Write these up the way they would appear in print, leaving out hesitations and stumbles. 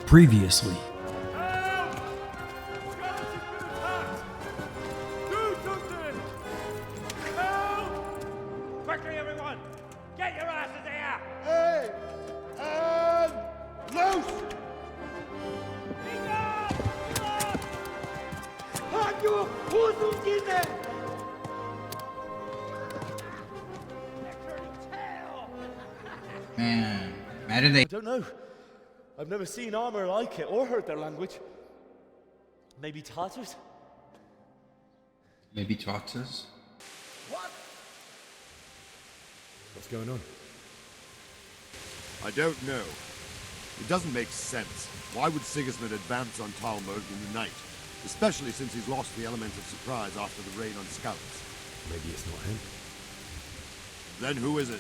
Previously. Do something! Help! Quickly, everyone! Get your asses here! Hey! And loose! Halt your Hosenkinder! Man, imagine they. I don't know. I've never seen armor like it or heard their language. Maybe Tartars? Maybe Tartars? What? What's going on? I don't know. It doesn't make sense. Why would Sigismund advance on Talmberg in the night? Especially since he's lost the element of surprise after the raid on Skalitz. Maybe it's not him. Then who is it?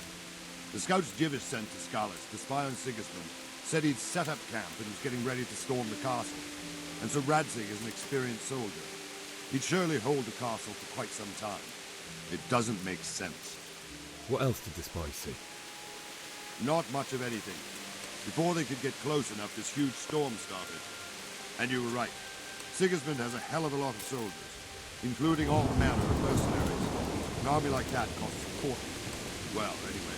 The scouts Divish sent to Skalitz to spy on Sigismund said he'd set up camp and was getting ready to storm the castle. And so Radzig is an experienced soldier. He'd surely hold the castle for quite some time. It doesn't make sense. What else did the spies see? Not much of anything. Before they could get close enough, this huge storm started. And you were right. Sigismund has a hell of a lot of soldiers, including all manner of mercenaries. An army like that costs a fortune. Well, anyway,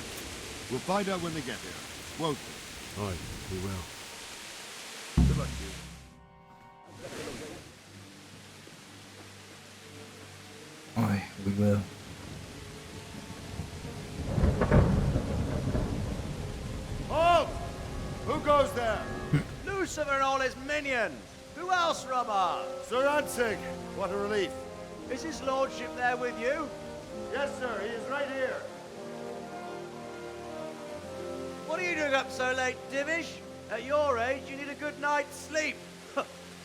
we'll find out when they get here, won't we? Aye, we will. Good luck to you. Aye, we will. Halt! Who goes there? Lucifer and all his minions! Who else, Robard? Sir Radzig! What a relief. Is his lordship there with you? Yes, sir, he is right here. What are you doing up so late, Divish? At your age, you need a good night's sleep.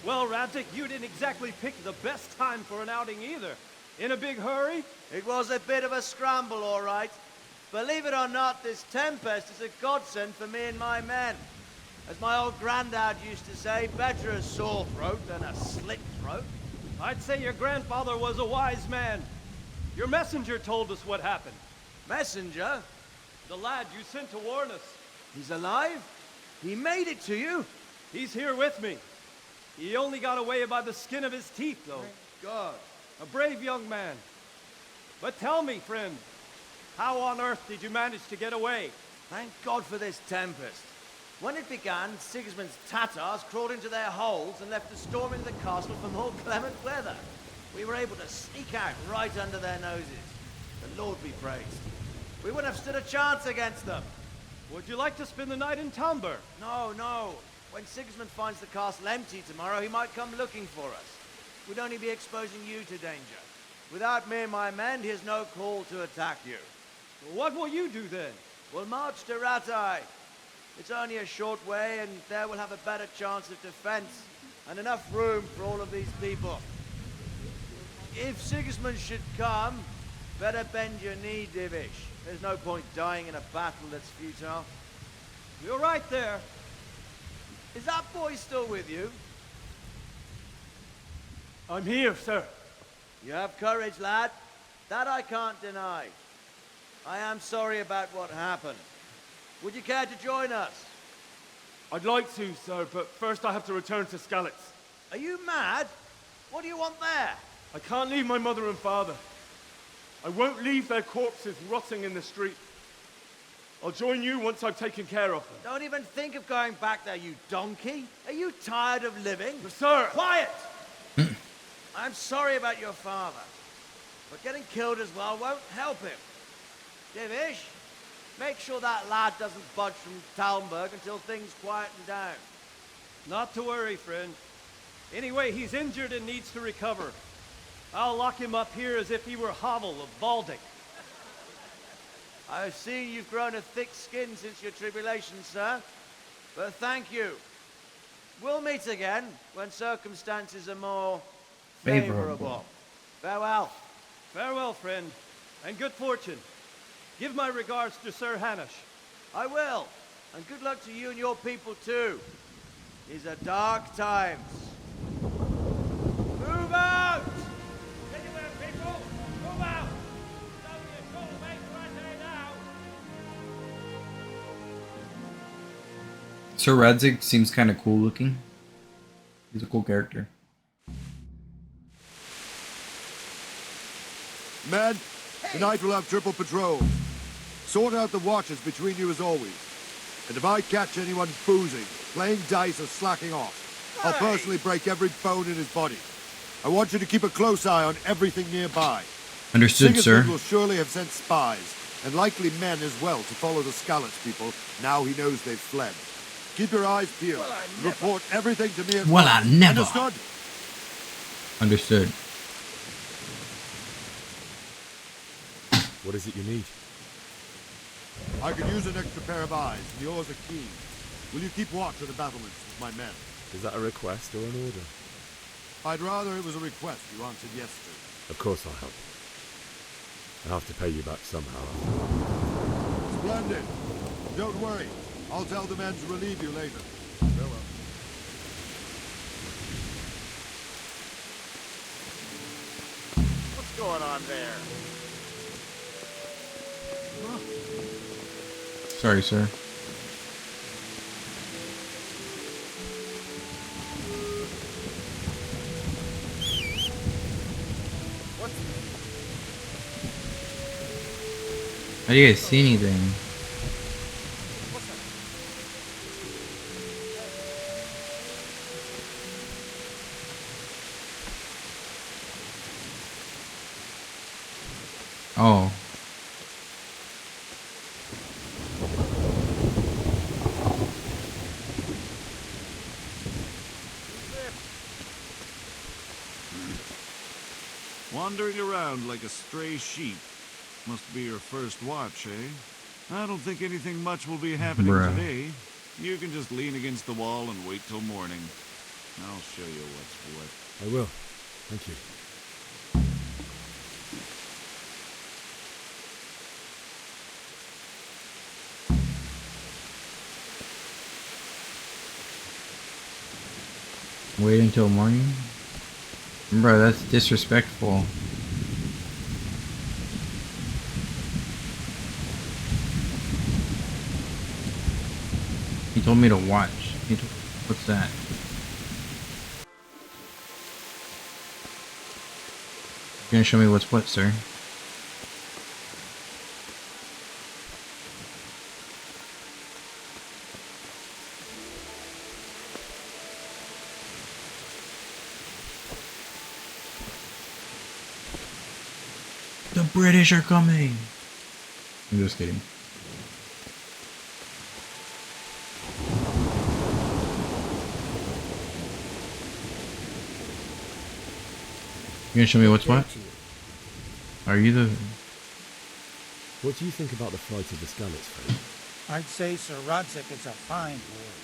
Well, Radzig, you didn't exactly pick the best time for an outing either. In a big hurry? It was a bit of a scramble, all right. Believe it or not, this tempest is a godsend for me and my men. As my old granddad used to say, better a sore throat than a slit throat. I'd say your grandfather was a wise man. Your messenger told us what happened. Messenger? The lad you sent to warn us. He's alive? He made it to you? He's here with me. He only got away by the skin of his teeth, though. Thank God. A brave young man. But tell me, friend, how on earth did you manage to get away? Thank God for this tempest. When it began, Sigismund's Tatars crawled into their holes and left the storm in the castle for more clement weather. We were able to sneak out right under their noses. The Lord be praised. We wouldn't have stood a chance against them. Would you like to spend the night in Talmberg? No, no. When Sigismund finds the castle empty tomorrow, he might come looking for us. We'd only be exposing you to danger. Without me and my men, he has no call to attack you. What will you do then? We'll march to Ratai. It's only a short way, and there we'll have a better chance of defense and enough room for all of these people. If Sigismund should come, better bend your knee, Divish. There's no point dying in a battle that's futile. You're right there. Is that boy still with you? I'm here, sir. You have courage, lad. That I can't deny. I am sorry about what happened. Would you care to join us? I'd like to, sir, but first I have to return to Skalitz. Are you mad? What do you want there? I can't leave my mother and father. I won't leave their corpses rotting in the street. I'll join you once I've taken care of them. Don't even think of going back there, you donkey. Are you tired of living? But sir! Quiet! I'm sorry about your father, but getting killed as well won't help him. Divish, make sure that lad doesn't budge from Talmberg until things quieten down. Not to worry, friend. Anyway, he's injured and needs to recover. I'll lock him up here as if he were Havel of Baldic. I've seen you've grown a thick skin since your tribulation, sir. But thank you. We'll meet again when circumstances are more favorable. Farewell. Farewell, friend, and good fortune. Give my regards to Sir Hanush. I will. And good luck to you and your people, too. These are dark times. Move out! Anywhere, people! Move out! It's only a short way to right now. Sir Radzig seems kind of cool looking. He's a cool character. Men, tonight we'll have triple patrol. Sort out the watches between you as always. And if I catch anyone boozing, playing dice or slacking off, I'll personally break every bone in his body. I want you to keep a close eye on everything nearby. Understood, Sigismund sir. will surely have sent spies, and likely men as well, to follow the Skalitz people, now he knows they've fled. Keep your eyes peeled. Report everything to me at Well, I once. never. Understood? Understood. What is it you need? I could use an extra pair of eyes, and yours are keen. Will you keep watch of the battlements with my men? Is that a request or an order? I'd rather it was a request you answered yes to. Of course I'll help. I'll have to pay you back somehow. Splendid. Don't worry. I'll tell the men to relieve you later. Farewell. What's going on there? Sorry, sir. How do you guys see anything? Oh. Wandering around like a stray sheep. Must be your first watch, eh? I don't think anything much will be happening Bruh. today. You can just lean against the wall and wait till morning. I'll show you what's what. I will. Thank you. Wait until morning? Bro, that's disrespectful. He told me to watch. What's that? You're gonna show me what's what, sir? The British are coming! I'm just kidding. You gonna show me what's what? Are you the... What do you think about the flight of the Skalitz, Fred? I'd say Sir Radzig is a fine lord.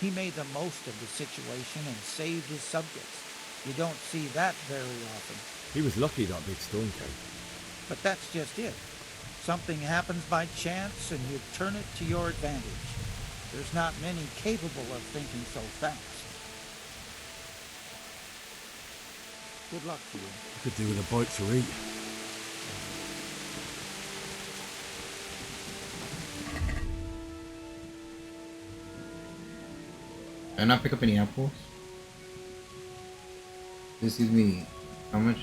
He made the most of the situation and saved his subjects. You don't see that very often. He was lucky that big storm came. But that's just it. Something happens by chance and you turn it to your advantage. There's not many capable of thinking so fast. Good luck to you. I could do with a bite to eat. Did I not pick up any apples? This gives me... how much?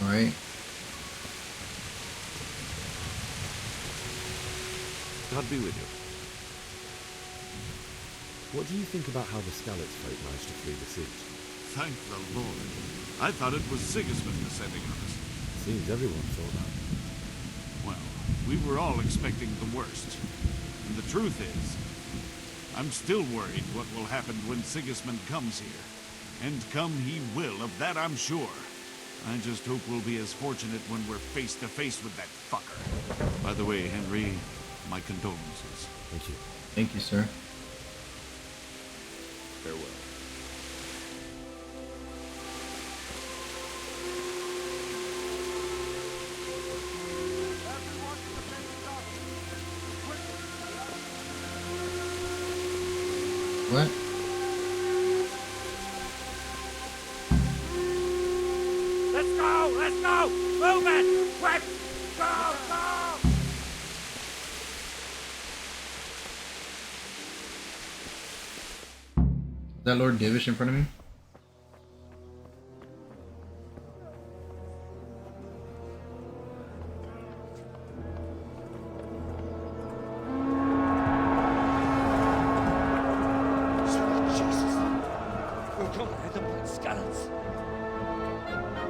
Alright. God be with you. What do you think about how the Skalitz folk managed to flee the siege? Thank the Lord. I thought it was Sigismund descending on us. Seems everyone thought that. Well, we were all expecting the worst. And the truth is, I'm still worried what will happen when Sigismund comes here. And come he will, of that I'm sure. I just hope we'll be as fortunate when we're face to face with that fucker. By the way, Henry, my condolences. Thank you. Thank you, sir. Farewell. go! Let's go! Move it! Quick! Go! Go! Is that Lord Divish in front of me?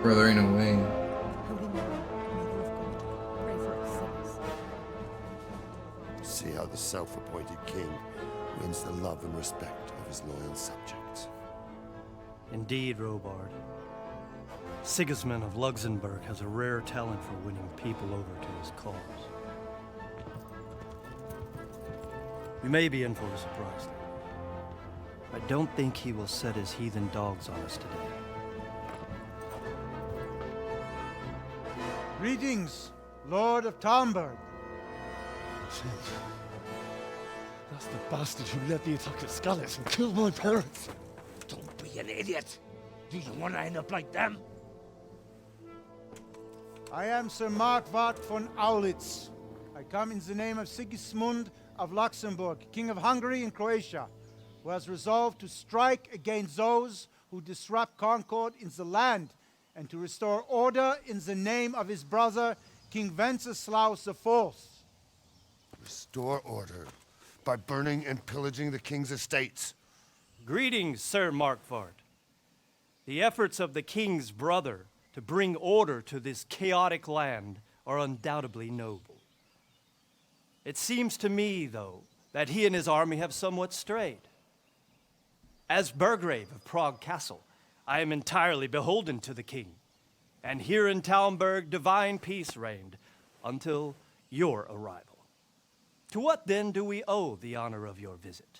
Bro, there ain't no way. Holy Mother, Mother of God, pray for us sinners. See how the self-appointed king wins the love and respect of his loyal subjects. Indeed, Robard. Sigismund of Luxembourg has a rare talent for winning people over to his cause. We may be in for a surprise, though. I don't think he will set his heathen dogs on us today. Greetings, Lord of Talmberg. That's the bastard who led the attack at Skalitz and killed my parents. Don't be an idiot! Do you want to end up like them? I am Sir Markwart von Aulitz. I come in the name of Sigismund of Luxembourg, King of Hungary and Croatia, who has resolved to strike against those who disrupt concord in the land and to restore order in the name of his brother, King Wenceslaus IV. Restore order by burning and pillaging the king's estates. Greetings, Sir Markwart. The efforts of the king's brother to bring order to this chaotic land are undoubtedly noble. It seems to me, though, that he and his army have somewhat strayed. As Burgrave of Prague Castle, I am entirely beholden to the king, and here in Talmberg divine peace reigned until your arrival. To what then do we owe the honor of your visit?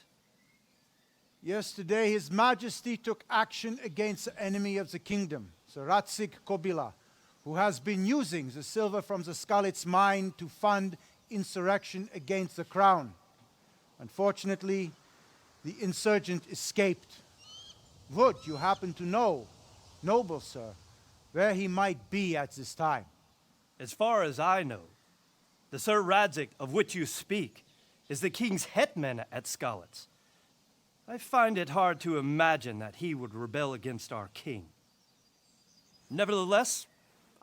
Yesterday, His Majesty took action against the enemy of the kingdom, Sir Radzik Kobila, who has been using the silver from the Skalitz mine to fund insurrection against the crown. Unfortunately, the insurgent escaped. Would you happen to know, noble sir, where he might be at this time? As far as I know, the Sir Radzik of which you speak is the king's hetman at Skalitz. I find it hard to imagine that he would rebel against our king. Nevertheless,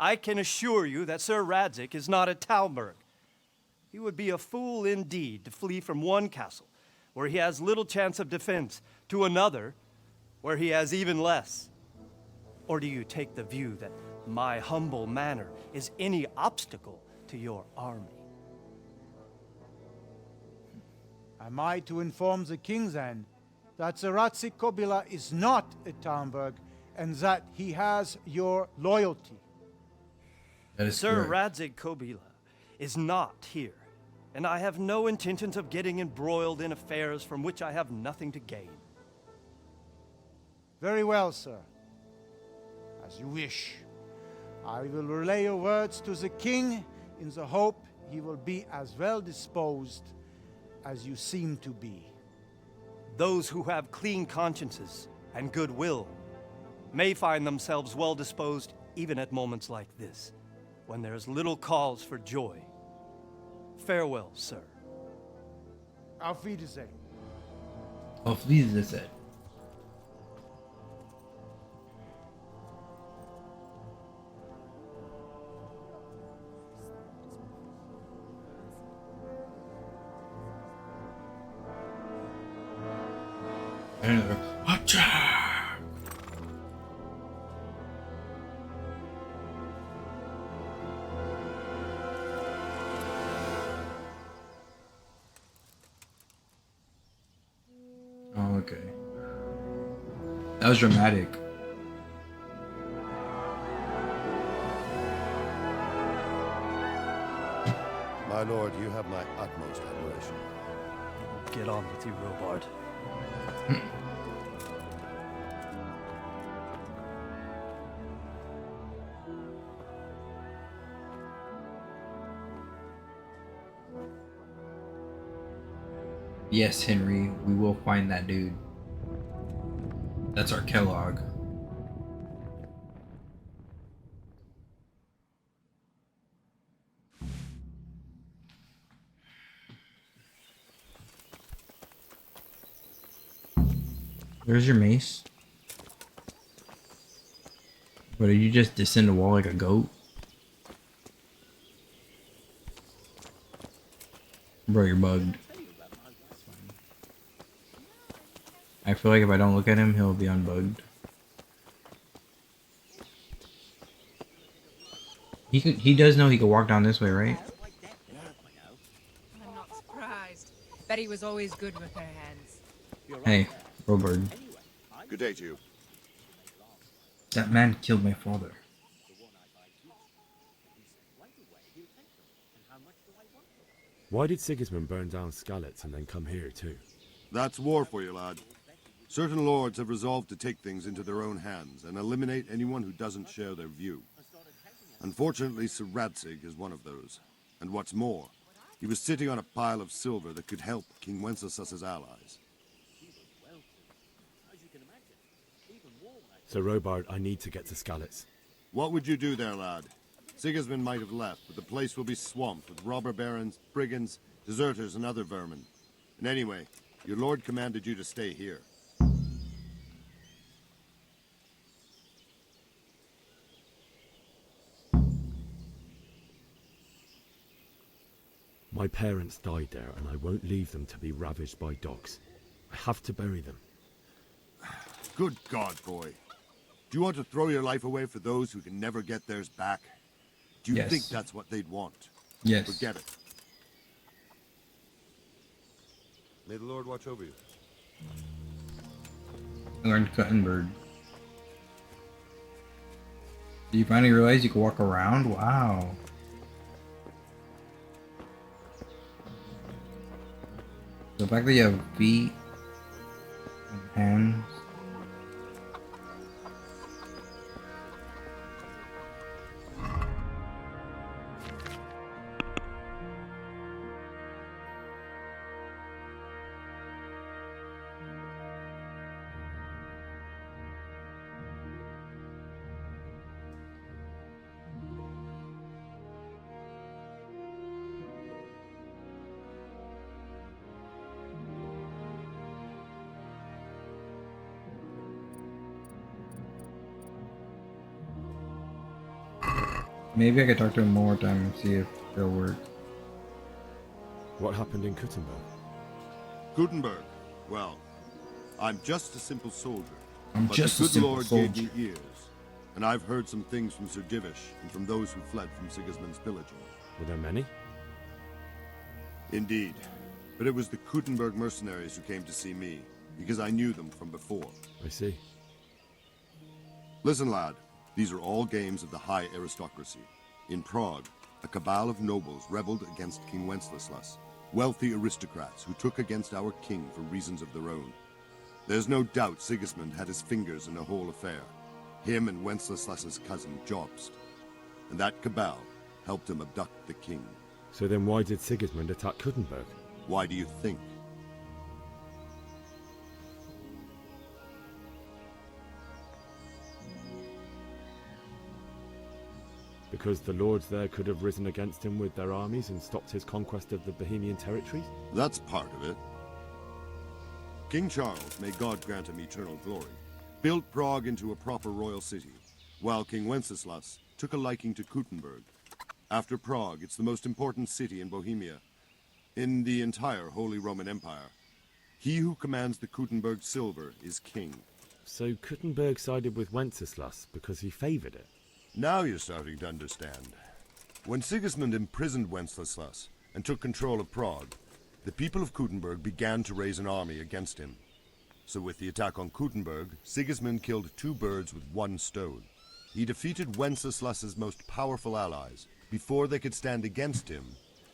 I can assure you that Sir Radzik is not at Talmberg. He would be a fool indeed to flee from one castle where he has little chance of defense to another where he has even less. Or do you take the view that my humble manner is any obstacle to your army? Am I to inform the king then that Sir Radzik Kobila is not at Talmberg and that he has your loyalty? That is Sir correct. Radzik Kobila is not here, and I have no intentions of getting embroiled in affairs from which I have nothing to gain. Very well, sir. As you wish. I will relay your words to the king in the hope he will be as well disposed as you seem to be. Those who have clean consciences and goodwill may find themselves well disposed even at moments like this, when there's little cause for joy. Farewell, sir. Auf Wiedersehen. Auf Wiedersehen. Attack! Oh, okay. That was dramatic. My lord, you have my utmost admiration. Get on with you, Robard. Yes, Henry, we will find that dude. That's our Kellogg. Where's your mace? But did you just descend the wall like a goat? Bro, you're bugged. I feel like if I don't look at him, he'll be unbugged. He does know he could walk down this way, right? I'm not surprised. Betty was always good with her hands. Hey, Robard. Good day to you. That man killed my father. Why did Sigismund burn down Skalitz and then come here too? That's war for you, lad. Certain lords have resolved to take things into their own hands and eliminate anyone who doesn't share their view. Unfortunately, Sir Radzig is one of those. And what's more, he was sitting on a pile of silver that could help King Wenceslas's allies. So Robard, I need to get to Skalitz. What would you do there, lad? Sigismund might have left, but the place will be swamped with robber barons, brigands, deserters, and other vermin. And anyway, your lord commanded you to stay here. My parents died there, and I won't leave them to be ravaged by dogs. I have to bury them. Good God, boy. Do you want to throw your life away for those who can never get theirs back? Do you think that's what they'd want? Yes. Forget it. May the Lord watch over you. I learned Talmberg. Did you finally realize you could walk around? Wow. The fact that you have feet and hands. Maybe I could talk to him one more time and see if it'll work. What happened in Kuttenberg? Gutenberg. Well, I'm just a simple soldier. I'm but just the a good simple Lord soldier. gave me ears, and I've heard some things from Sir Divish and from those who fled from Sigismund's pillaging. Were there many? Indeed. But it was the Kuttenberg mercenaries who came to see me, because I knew them from before. I see. Listen, lad. These are all games of the high aristocracy. In Prague, a cabal of nobles rebelled against King Wenceslas, wealthy aristocrats who took against our king for reasons of their own. There's no doubt Sigismund had his fingers in the whole affair. Him and Wenceslas's cousin, Jobst. And that cabal helped him abduct the king. So then why did Sigismund attack Kuttenberg? Why do you think? Because the lords there could have risen against him with their armies and stopped his conquest of the Bohemian territories? That's part of it. King Charles, may God grant him eternal glory, built Prague into a proper royal city, while King Wenceslas took a liking to Kuttenberg. After Prague, it's the most important city in Bohemia, in the entire Holy Roman Empire. He who commands the Kuttenberg silver is king. So Kuttenberg sided with Wenceslas because he favoured it? Now you're starting to understand. When Sigismund imprisoned Wenceslas and took control of Prague, the people of Kuttenberg began to raise an army against him. So with the attack on Kuttenberg, Sigismund killed two birds with one stone. He defeated Wenceslas's most powerful allies before they could stand against him,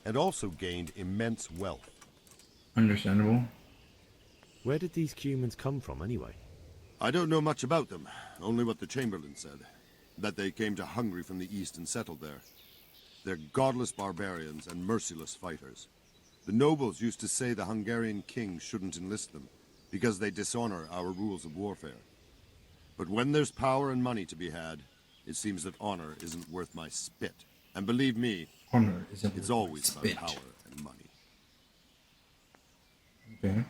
and also gained immense wealth. Understandable. Where did these humans come from anyway? I don't know much about them, only what the Chamberlain said. That they came to Hungary from the east and settled there. They're godless barbarians and merciless fighters. The nobles used to say the Hungarian king shouldn't enlist them, because they dishonor our rules of warfare. But when there's power and money to be had, it seems that honor isn't worth my spit. And believe me, Honor isn't it's worth always my about spit. power and money. Okay.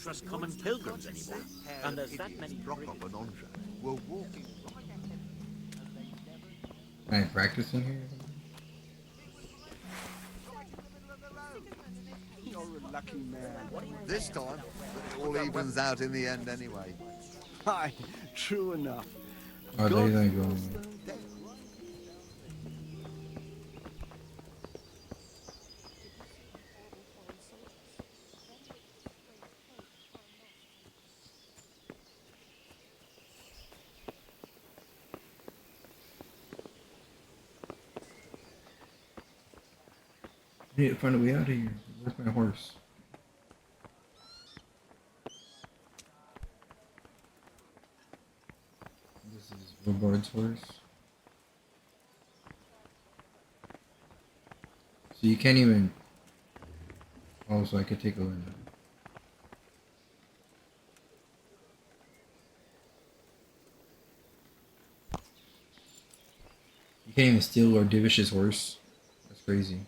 trust common pilgrims anymore. And there's that many We're walking. Am I practicing here? You're a lucky man. This time, it all evens out in the end anyway. Aye, true enough. Oh, they ain't going. I need to find a way out of here. Where's my horse? This is Robard's horse. So you can't even... Oh, so I could take a look. You can't even steal Lord Divish's horse. That's crazy.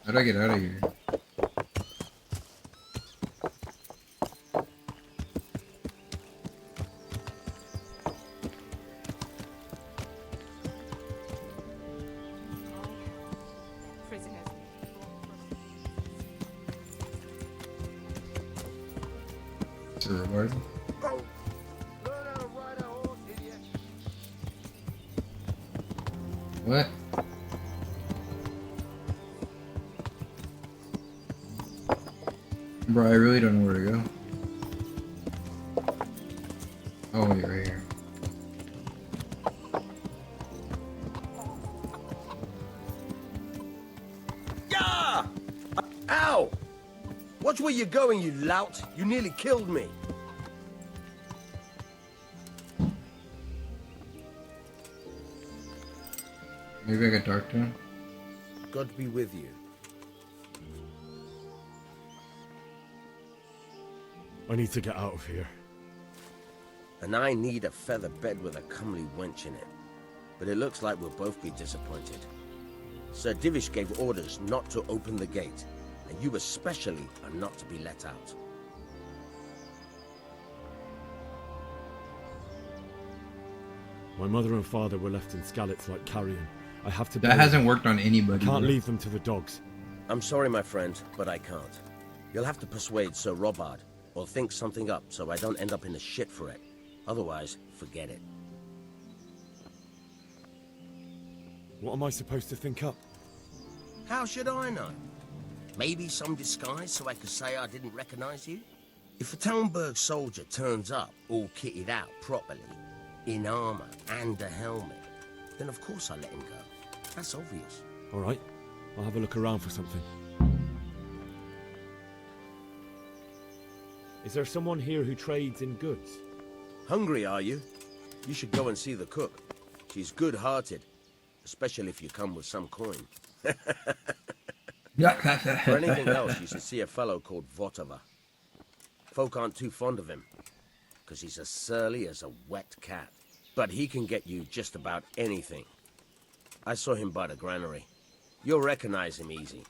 How do I get out of here? Prisoners. Is it Robard? Oh, learn how to ride a horse, idiot. What? Bro, I really don't know where to go. Oh, you're right here. Yeah! Ow! Watch where you're going, you lout. You nearly killed me. Maybe I got dark down. God be with you. I need to get out of here. And I need a feather bed with a comely wench in it. But it looks like we'll both be disappointed. Sir Divish gave orders not to open the gate, and you especially are not to be let out. My mother and father were left in Skalitz like carrion. I have to. That hasn't worked on anybody. I can't bro. leave them to the dogs. I'm sorry, my friend, but I can't. You'll have to persuade Sir Robard, or think something up so I don't end up in the shit for it. Otherwise, forget it. What am I supposed to think up? How should I know? Maybe some disguise so I could say I didn't recognize you? If a Talmberg soldier turns up, all kitted out properly, in armor and a helmet, then of course I let him go. That's obvious. All right, I'll have a look around for something. Is there someone here who trades in goods? Hungry, are you? You should go and see the cook. She's good-hearted, especially if you come with some coin. For anything else, you should see a fellow called Votova. Folk aren't too fond of him, because he's as surly as a wet cat. But he can get you just about anything. I saw him by the granary. You'll recognize him easy.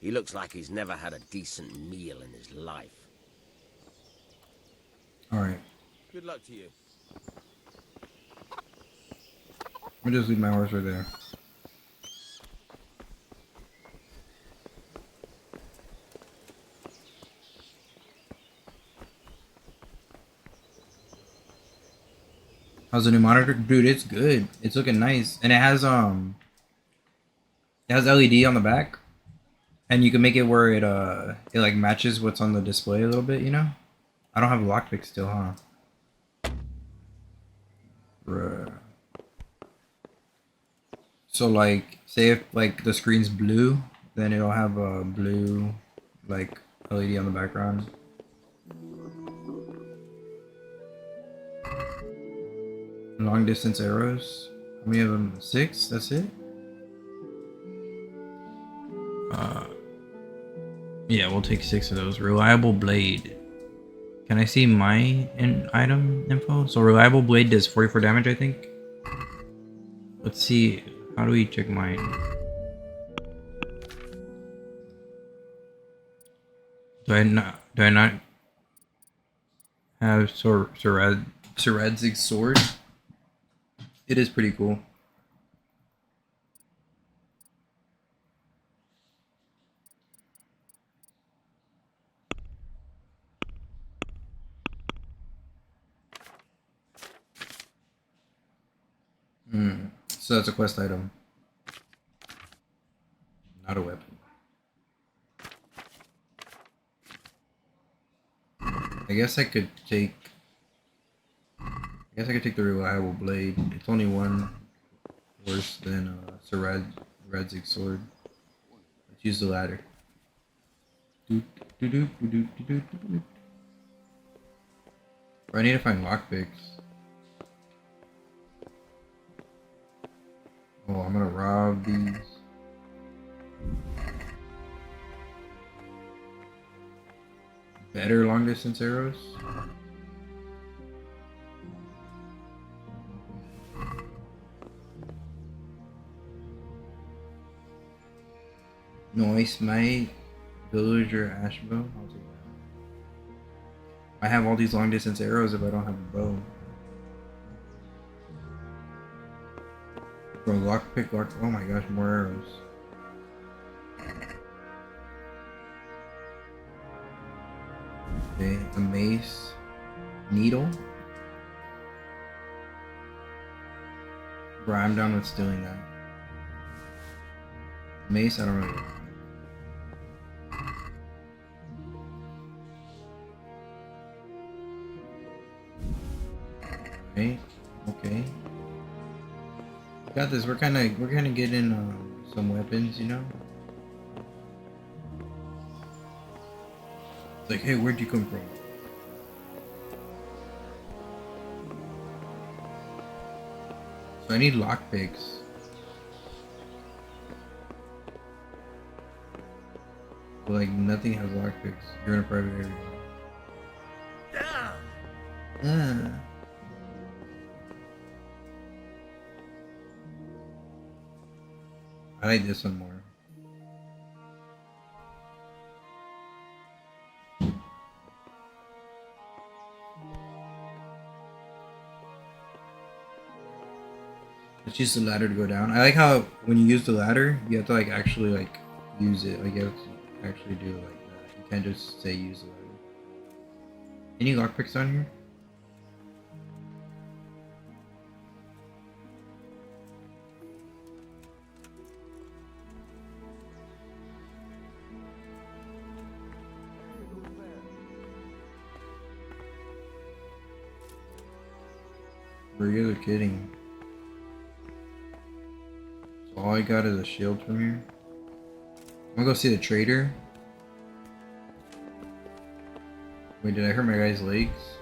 He looks like he's never had a decent meal in his life. Alright. Good luck to you. Let me just leave my horse right there. How's the new monitor? Dude, it's good. It's looking nice. And it has LED on the back. And you can make it where it like matches what's on the display a little bit, you know? I don't have a lockpick still, huh? Bruh. So like, say if like the screen's blue, then it'll have a blue like LED on the background. Long distance arrows. How many of them? 6? That's it? Yeah, we'll take 6 of those. Reliable blade. Can I see my item info? So reliable blade does 44 damage, I think. Let's see. How do we check mine? Do I not have Saradzig's sword? It is pretty cool. So that's a quest item. Not a weapon. I guess I could take the reliable blade. It's only one worse than Saradzig's sword. Let's use the ladder. I need to find lockpicks. Oh, I'm gonna rob these. Better long distance arrows. Noise Might, Villager Ashbow. I'll take that. I have all these long distance arrows if I don't have a bow. Bro, lockpick, oh my gosh, more arrows. Okay, a mace. Needle. Bro, I'm down with stealing that. Mace, I don't really. Okay, okay. Got this. We're kind of getting some weapons, you know. It's like, hey, where'd you come from? So I need lockpicks. But like nothing has lockpicks. You're in a private area. I like this one more. Let's use the ladder to go down. I like how when you use the ladder, you have to like actually like use it. Like you have to actually do it like that. You can't just say use the ladder. Any lockpicks on here? You're kidding. So all I got is a shield from here. I'm gonna go see the trader. Wait, did I hurt my guy's legs?